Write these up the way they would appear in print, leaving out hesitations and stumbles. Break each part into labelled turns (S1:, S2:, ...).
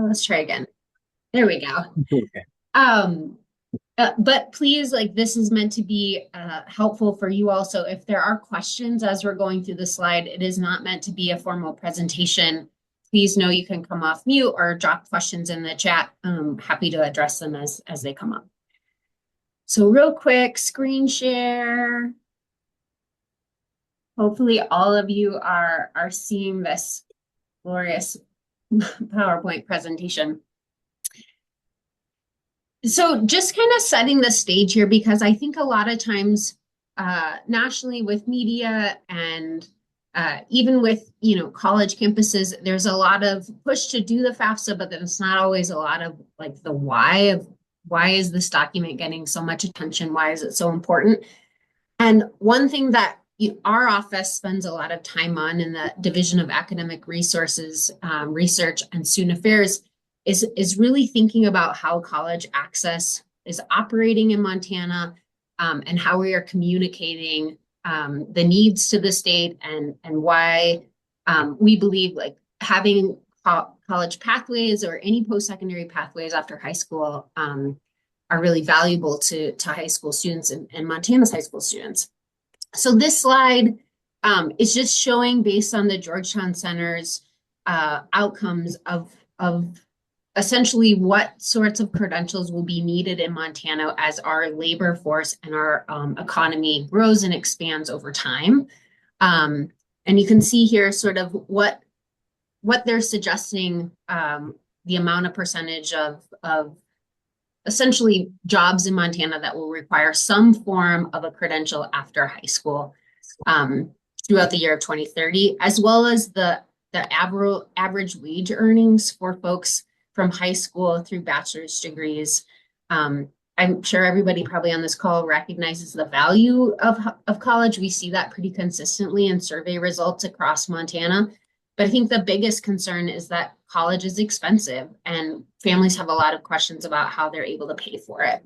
S1: Let's try again. There we go.
S2: Okay.
S1: Um, but please, like this is meant to be helpful for you also. If there are questions as we're going through the slide, it is not meant to be a formal presentation. Please know you can come off mute or drop questions in the chat. Happy to address them as they come up. So real quick, screen share. Hopefully all of you are seeing this glorious PowerPoint presentation. So just kind of setting the stage here, because I think a lot of times nationally with media and even with, college campuses, there's a lot of push to do the FAFSA, but then it's not always a lot of like the why of why is this document getting so much attention? Why is it so important? And one thing that our office spends a lot of time on in the Division of Academic Resources, Research and Student Affairs is really thinking about how college access is operating in Montana, and how we are communicating the needs to the state, and why we believe like having college pathways or any post-secondary pathways after high school are really valuable to high school students and Montana's high school students. So this slide is just showing, based on the Georgetown Center's outcomes of essentially what sorts of credentials will be needed in Montana as our labor force and our economy grows and expands over time. And you can see here sort of what they're suggesting, the amount of percentage of essentially jobs in Montana that will require some form of a credential after high school throughout the year of 2030, as well as the average wage earnings for folks from high school through bachelor's degrees. I'm sure everybody probably on this call recognizes the value of college. We see that pretty consistently in survey results across Montana. But I think the biggest concern is that college is expensive and families have a lot of questions about how they're able to pay for it.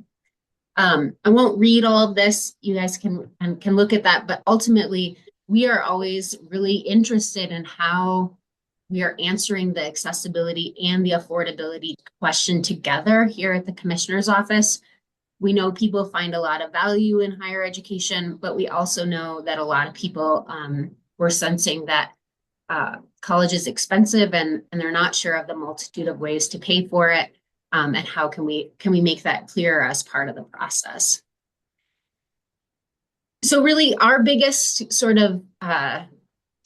S1: I won't read all of this. You guys can look at that. But ultimately, we are always really interested in how we are answering the accessibility and the affordability question together here at the Commissioner's Office. We know people find a lot of value in higher education, but we also know that a lot of people were sensing that college is expensive and they're not sure of the multitude of ways to pay for it, and how can we make that clearer as part of the process. So really our biggest sort of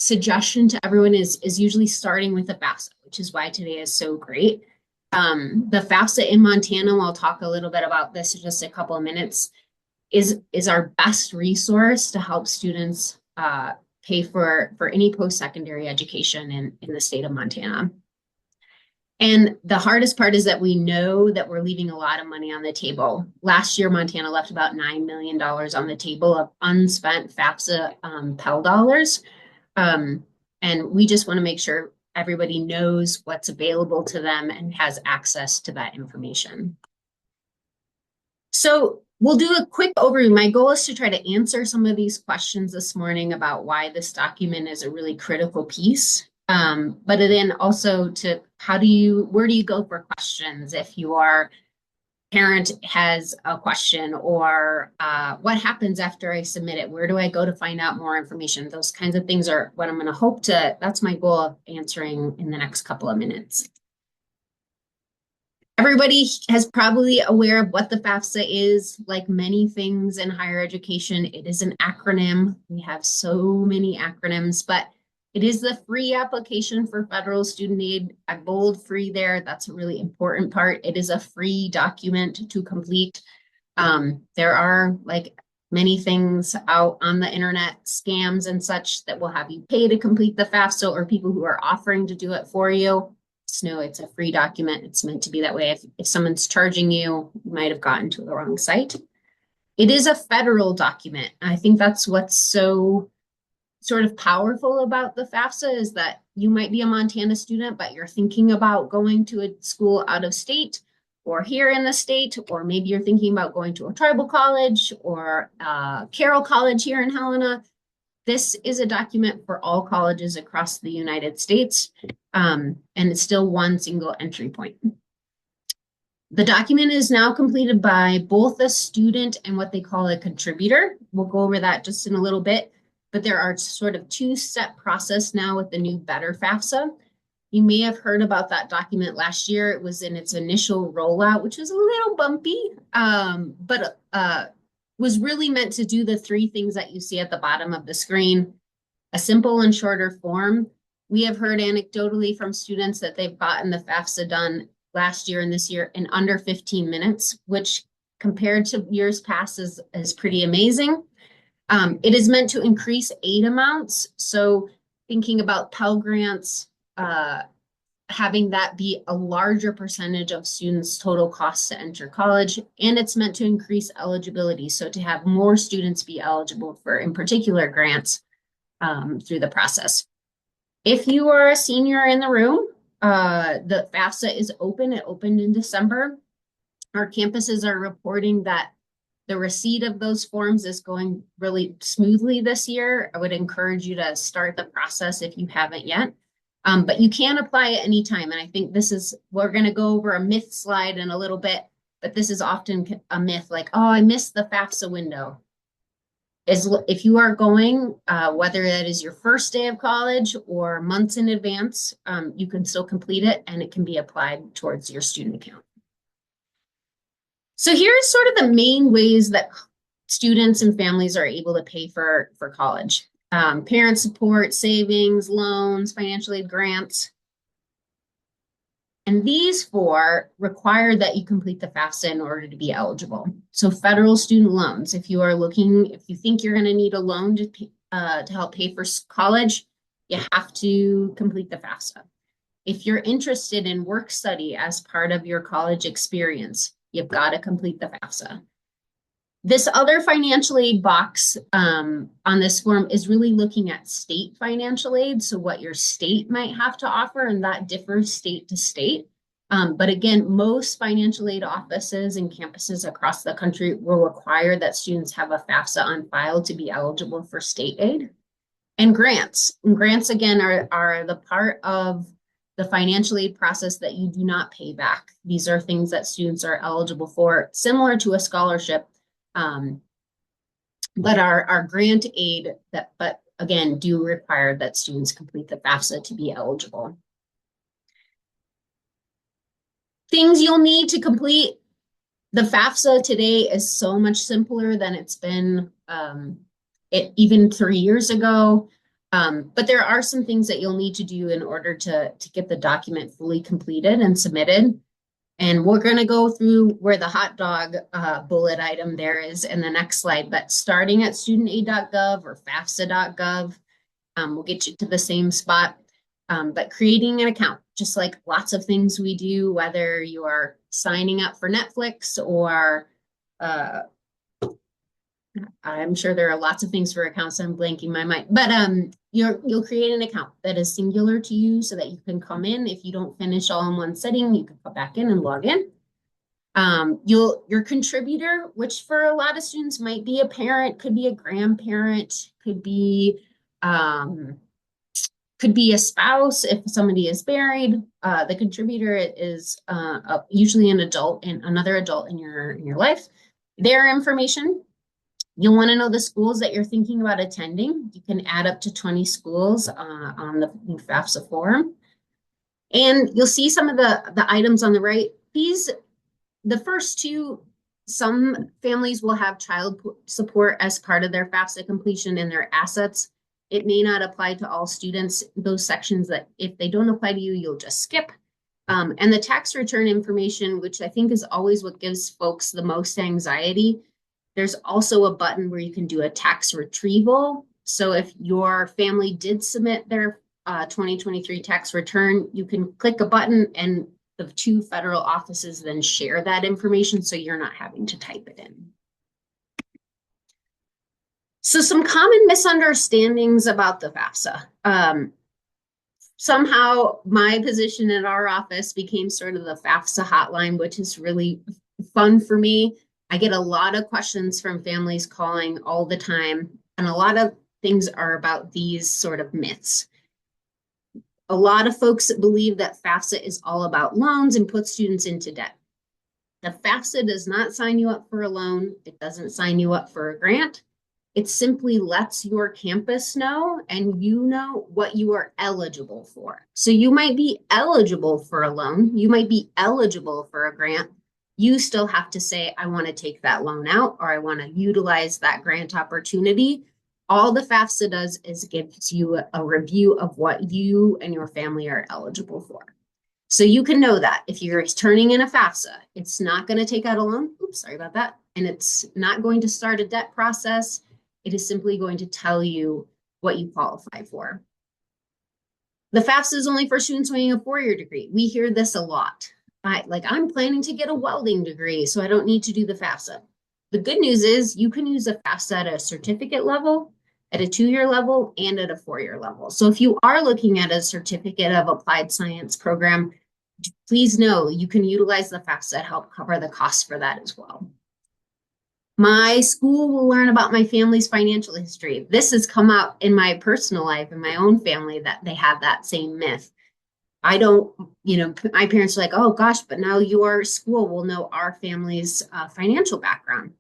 S1: suggestion to everyone is usually starting with the FAFSA, which is why today is so great. The FAFSA in Montana, and I'll talk a little bit about this in just a couple of minutes, is our best resource to help students pay for any post-secondary education in the state of Montana. And the hardest part is that we know that we're leaving a lot of money on the table. Last year, Montana left about $9 million on the table of unspent FAFSA Pell dollars. And we just want to make sure everybody knows what's available to them and has access to that information. So we'll do a quick overview. My goal is to try to answer some of these questions this morning about why this document is a really critical piece. But then also to where do you go for questions if your parent has a question, or what happens after I submit it? Where do I go to find out more information? Those kinds of things are what I'm going to that's my goal of answering in the next couple of minutes. Everybody is probably aware of what the FAFSA is. Like many things in higher education, it is an acronym. We have so many acronyms, but it is the free application for federal student aid. I bold free there. That's a really important part. It is a free document to complete. There are like many things out on the internet, scams and such, that will have you pay to complete the FAFSA, or people who are offering to do it for you. Just know it's a free document. It's meant to be that way. If someone's charging you, you might have gotten to the wrong site. It is a federal document. I think that's what's so sort of powerful about the FAFSA, is that you might be a Montana student, but you're thinking about going to a school out of state or here in the state, or maybe you're thinking about going to a tribal college or Carroll College here in Helena. This is a document for all colleges across the United States, and it's still one single entry point. The document is now completed by both a student and what they call a contributor. We'll go over that just in a little bit, but there are sort of two-step process now with the new Better FAFSA. You may have heard about that document last year. It was in its initial rollout, which was a little bumpy, but was really meant to do the three things that you see at the bottom of the screen. A simple and shorter form. We have heard anecdotally from students that they've gotten the FAFSA done last year and this year in under 15 minutes, which compared to years past is pretty amazing. It is meant to increase aid amounts. So thinking about Pell Grants, having that be a larger percentage of students' total costs to enter college, and it's meant to increase eligibility. So to have more students be eligible for, in particular, grants through the process. If you are a senior in the room, the FAFSA is open. It opened in December. Our campuses are reporting that the receipt of those forms is going really smoothly this year. I would encourage you to start the process if you haven't yet. But you can apply at any time. And I think we're going to go over a myth slide in a little bit, but this is often a myth like, oh, I missed the FAFSA window. If you are going, whether that is your first day of college or months in advance, you can still complete it and it can be applied towards your student account. So here's sort of the main ways that students and families are able to pay for college. Parent support, savings, loans, financial aid grants. And these four require that you complete the FAFSA in order to be eligible. So federal student loans, if you think you're going to need a loan to help pay for college, you have to complete the FAFSA. If you're interested in work study as part of your college experience, you've got to complete the FAFSA. This other financial aid box on this form is really looking at state financial aid, so what your state might have to offer, and that differs state to state. But again, most financial aid offices and campuses across the country will require that students have a FAFSA on file to be eligible for state aid. And grants. And grants, again, are the part of the financial aid process that you do not pay back. These are things that students are eligible for, similar to a scholarship, but our grant aid but again, do require that students complete the FAFSA to be eligible. Things you'll need to complete. The FAFSA today is so much simpler than it's been even 3 years ago. But there are some things that you'll need to do in order to get the document fully completed and submitted. And we're going to go through where the hot dog bullet item there is in the next slide, but starting at studentaid.gov or FAFSA.gov, we'll get you to the same spot. But creating an account, just like lots of things we do, whether you are signing up for Netflix or I'm sure there are lots of things for accounts. I'm blanking my mind, but you'll create an account that is singular to you so that you can come in. If you don't finish all in one setting, you can come back in and log in. Your contributor, which for a lot of students might be a parent, could be a grandparent, could be a spouse if somebody is married. The contributor is usually an adult and another adult in your life. Their information. You'll want to know the schools that you're thinking about attending. You can add up to 20 schools on the FAFSA form. And you'll see some of the items on the right. The first two, some families will have child support as part of their FAFSA completion and their assets. It may not apply to all students. Those sections that if they don't apply to you, you'll just skip. And the tax return information, which I think is always what gives folks the most anxiety. There's also a button where you can do a tax retrieval. So if your family did submit their 2023 tax return, you can click a button and the two federal offices then share that information so you're not having to type it in. So some common misunderstandings about the FAFSA. Somehow my position at our office became sort of the FAFSA hotline, which is really fun for me. I get a lot of questions from families calling all the time, and a lot of things are about these sort of myths. A lot of folks believe that FAFSA is all about loans and puts students into debt. The FAFSA does not sign you up for a loan. It doesn't sign you up for a grant. It simply lets your campus know and you know what you are eligible for. So you might be eligible for a loan. You might be eligible for a grant. You still have to say, I want to take that loan out or I want to utilize that grant opportunity. All the FAFSA does is gives you a review of what you and your family are eligible for. So you can know that if you're turning in a FAFSA, it's not going to take out a loan. Oops, sorry about that. And it's not going to start a debt process. It is simply going to tell you what you qualify for. The FAFSA is only for students wanting a four-year degree. We hear this a lot. I'm planning to get a welding degree, so I don't need to do the FAFSA. The good news is you can use a FAFSA at a certificate level, at a two-year level, and at a four-year level. So if you are looking at a certificate of applied science program, please know you can utilize the FAFSA to help cover the costs for that as well. My school will learn about my family's financial history. This has come out in my personal life, in my own family, that they have that same myth. I don't, my parents are like, oh gosh, but now your school will know our family's financial background.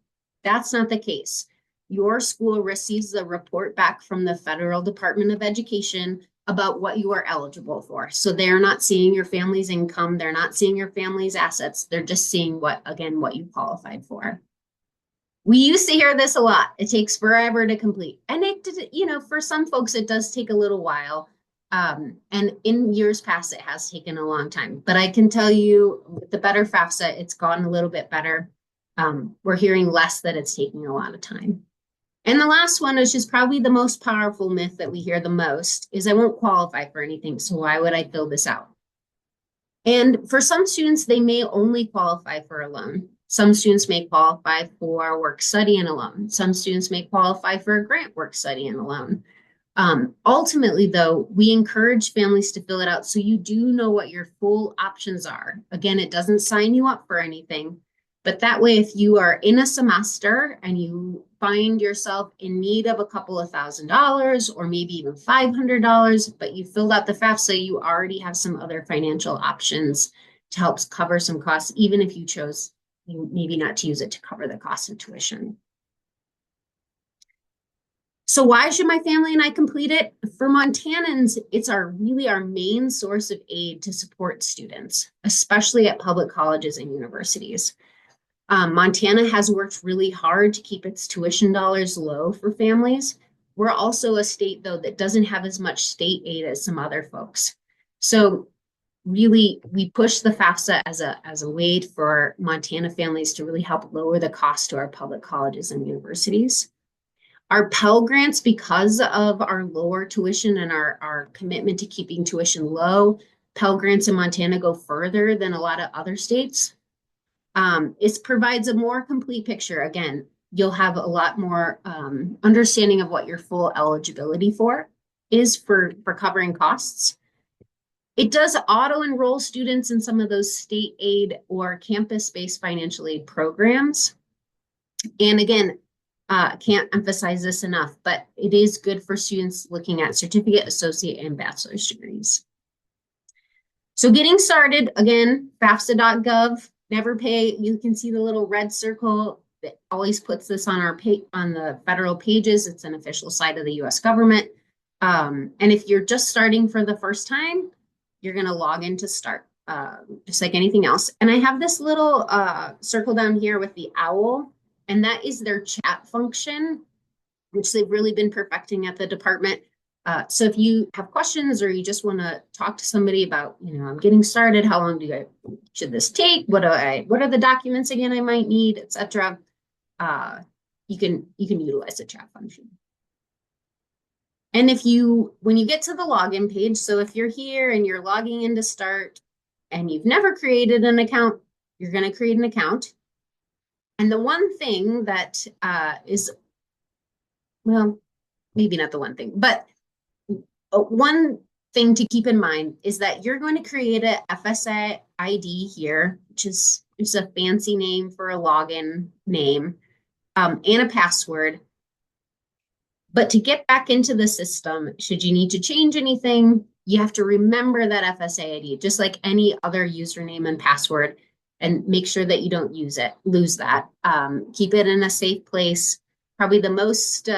S1: That's not the case. Your school receives the report back from the Federal Department of Education about what you are eligible for. So they're not seeing your family's income. They're not seeing your family's assets. They're just seeing what you qualified for. We used to hear this a lot. It takes forever to complete. And for some folks, it does take a little while. And in years past, it has taken a long time. But I can tell you with the better FAFSA, it's gone a little bit better. We're hearing less that it's taking a lot of time. And the last one, which is probably the most powerful myth that we hear the most, is I won't qualify for anything. So why would I fill this out? And for some students, they may only qualify for a loan. Some students may qualify for work study and a loan. Some students may qualify for a grant work study and a loan. Ultimately, though, we encourage families to fill it out so you do know what your full options are. Again, it doesn't sign you up for anything, but that way, if you are in a semester and you find yourself in need of a couple of $1,000 or maybe even $500, but you filled out the FAFSA, you already have some other financial options to help cover some costs, even if you chose maybe not to use it to cover the cost of tuition. So why should my family and I complete it? For Montanans, it's really our main source of aid to support students, especially at public colleges and universities. Montana has worked really hard to keep its tuition dollars low for families. We're also a state, though, that doesn't have as much state aid as some other folks. So really, we push the FAFSA as a way for Montana families to really help lower the cost to our public colleges and universities. Our Pell Grants, because of our lower tuition and our commitment to keeping tuition low, Pell Grants in Montana go further than a lot of other states. It provides a more complete picture. Again, you'll have a lot more understanding of what your full eligibility is for covering costs. It does auto-enroll students in some of those state aid or campus-based financial aid programs. And again, can't emphasize this enough, but it is good for students looking at certificate, associate, and bachelor's degrees. So getting started, again, FAFSA.gov, never pay. You can see the little red circle that always puts this on on the federal pages. It's an official site of the US government. And if you're just starting for the first time, you're going to log in to start, just like anything else. And I have this little circle down here with the owl, and that is their chat function, which they've really been perfecting at the department. So if you have questions or you just want to talk to somebody about, I'm getting started, how long should this take? What are the documents again I might need, etc. You can utilize the chat function. And when you get to the login page, so if you're here and you're logging in to start and you've never created an account, you're going to create an account. And the one thing that is, well, maybe not the one thing, but one thing to keep in mind is that you're going to create a FSA ID here, which is a fancy name for a login name, and a password. But to get back into the system, should you need to change anything, you have to remember that FSA ID, just like any other username and password, and make sure that you don't lose that. Keep it in a safe place. Probably the most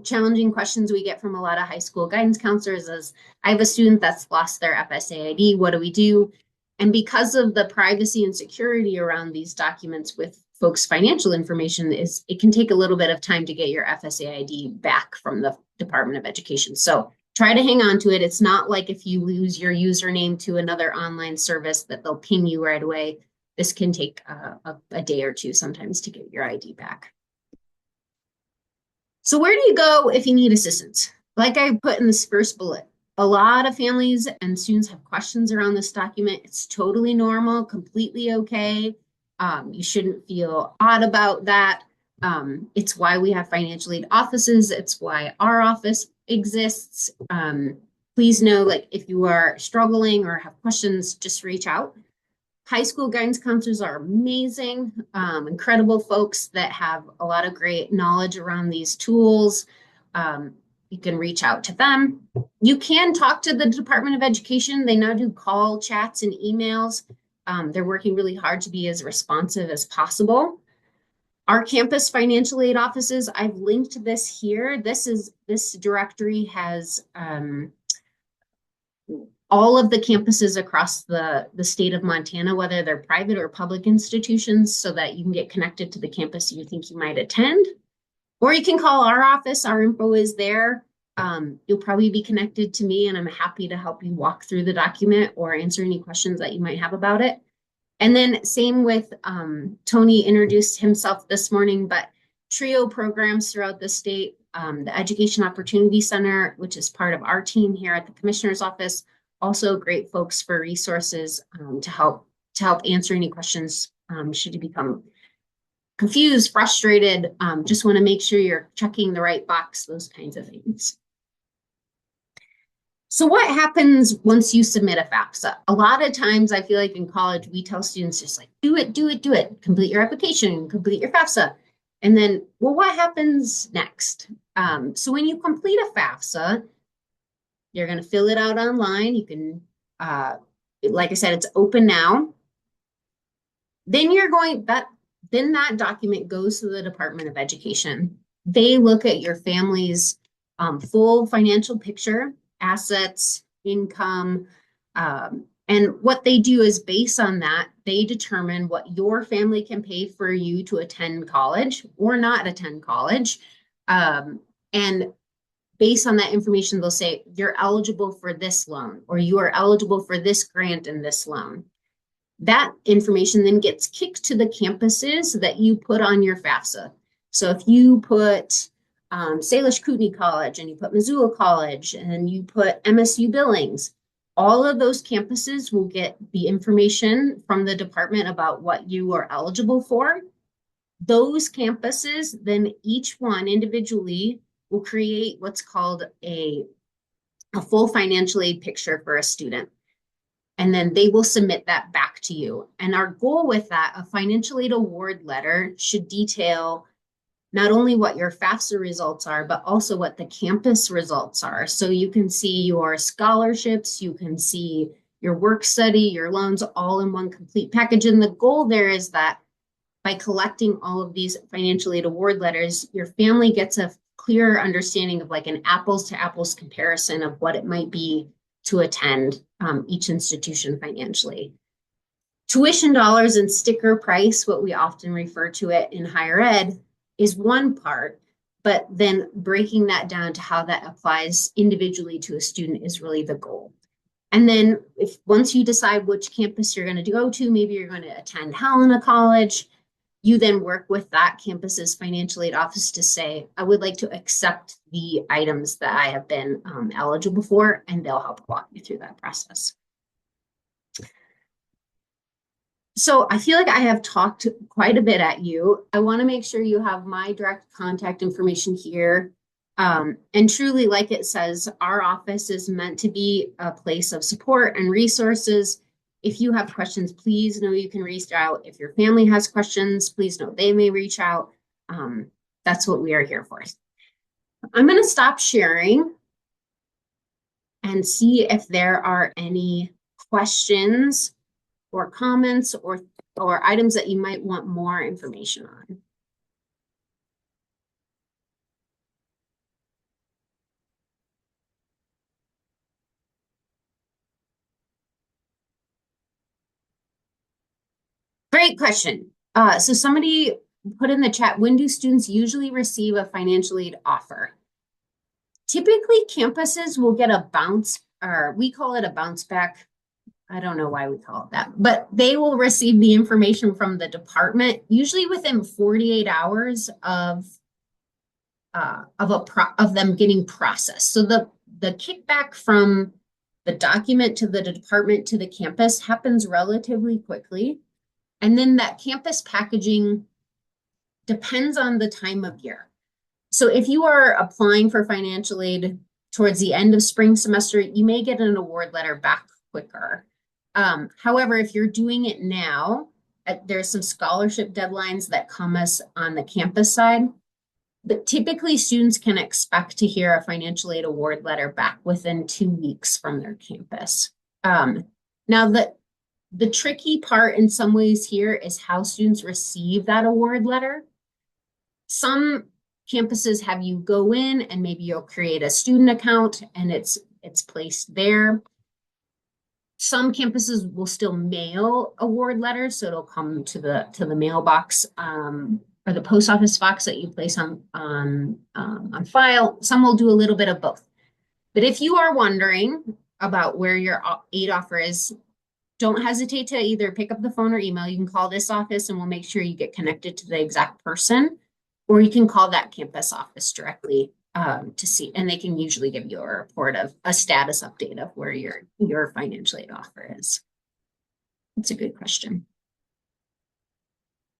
S1: challenging questions we get from a lot of high school guidance counselors is, I have a student that's lost their FSA ID. What do we do? And because of the privacy and security around these documents with folks' financial information, is it can take a little bit of time to get your FSA ID back from the Department of Education. So try to hang on to it. It's not like if you lose your username to another online service that they'll ping you right away. This can take a day or two sometimes to get your ID back. So where do you go if you need assistance? Like I put in this first bullet, a lot of families and students have questions around this document. It's totally normal, completely okay. You shouldn't feel odd about that. It's why we have financial aid offices. It's why our office exists. Please know, like, if you are struggling or have questions, just reach out. High school guidance counselors are amazing, incredible folks that have a lot of great knowledge around these tools. You can reach out to them. You can talk to the Department of Education. They now do call, chats, and emails. They're working really hard to be as responsive as possible. Our campus financial aid offices, I've linked this here. This directory has all of the campuses across the state of Montana, whether they're private or public institutions, so that you can get connected to the campus you think you might attend. Or you can call our office. Our info is there. You'll probably be connected to me, and I'm happy to help you walk through the document or answer any questions that you might have about it. And then same with Tony introduced himself this morning, but TRIO programs throughout the state, the Education Opportunity Center, which is part of our team here at the Commissioner's Office, also great folks for resources to help answer any questions should you become confused, frustrated, just want to make sure you're checking the right box, those kinds of things. So what happens once you submit a FAFSA? A lot of times I feel like in college, we tell students just like, do it, do it, do it. Complete your application, complete your FAFSA. And then, well, what happens next? So when you complete a FAFSA, you're going to fill it out online. You can, like I said, it's open now. Then that document goes to the Department of Education. They look at your family's full financial picture, assets, income, and what they do is based on that, they determine what your family can pay for you to attend college or not attend college. And based on that information, they'll say, you're eligible for this loan, or you are eligible for this grant and this loan. That information then gets kicked to the campuses that you put on your FAFSA. So if you put Salish Kootenai College and you put Missoula College and you put MSU Billings, all of those campuses will get the information from the department about what you are eligible for. Those campuses, then each one individually will create what's called a full financial aid picture for a student. And then they will submit that back to you. And our goal with that, a financial aid award letter should detail not only what your FAFSA results are, but also what the campus results are. So you can see your scholarships, you can see your work study, your loans, all in one complete package. And the goal there is that by collecting all of these financial aid award letters, your family gets a clearer understanding of like an apples to apples comparison of what it might be to attend each institution financially. Tuition dollars and sticker price, what we often refer to it in higher ed, is one part, but then breaking that down to how that applies individually to a student is really the goal. And then once you decide which campus you're going to go to, maybe you're going to attend Helena College, you then work with that campus's financial aid office to say, I would like to accept the items that I have been eligible for, and they'll help walk you through that process. So I feel like I have talked quite a bit at you. I want to make sure you have my direct contact information here. And truly, like it says, our office is meant to be a place of support and resources. If you have questions, please know you can reach out. If your family has questions, please know they may reach out. That's what we are here for. I'm going to stop sharing and see if there are any questions or comments or items that you might want more information on. Great question. So somebody put in the chat, when do students usually receive a financial aid offer? Typically, campuses will get a bounce, or we call it a bounce back. I don't know why we call it that, but they will receive the information from the department, usually within 48 hours of them getting processed. So the kickback from the document to the department to the campus happens relatively quickly. And then that campus packaging depends on the time of year. So if you are applying for financial aid towards the end of spring semester, you may get an award letter back quicker. However, if you're doing it now, there's some scholarship deadlines that come us on the campus side. But typically, students can expect to hear a financial aid award letter back within 2 weeks from their campus. Now, the tricky part in some ways here is how students receive that award letter. Some campuses have you go in and maybe you'll create a student account and it's placed there. Some campuses will still mail award letters, so it'll come to the mailbox or the post office box that you place on file. Some will do a little bit of both. But if you are wondering about where your aid offer is, don't hesitate to either pick up the phone or email. You can call this office and we'll make sure you get connected to the exact person, or you can call that campus office directly to see, and they can usually give you a report of a status update of where your financial aid offer is. It's a good question.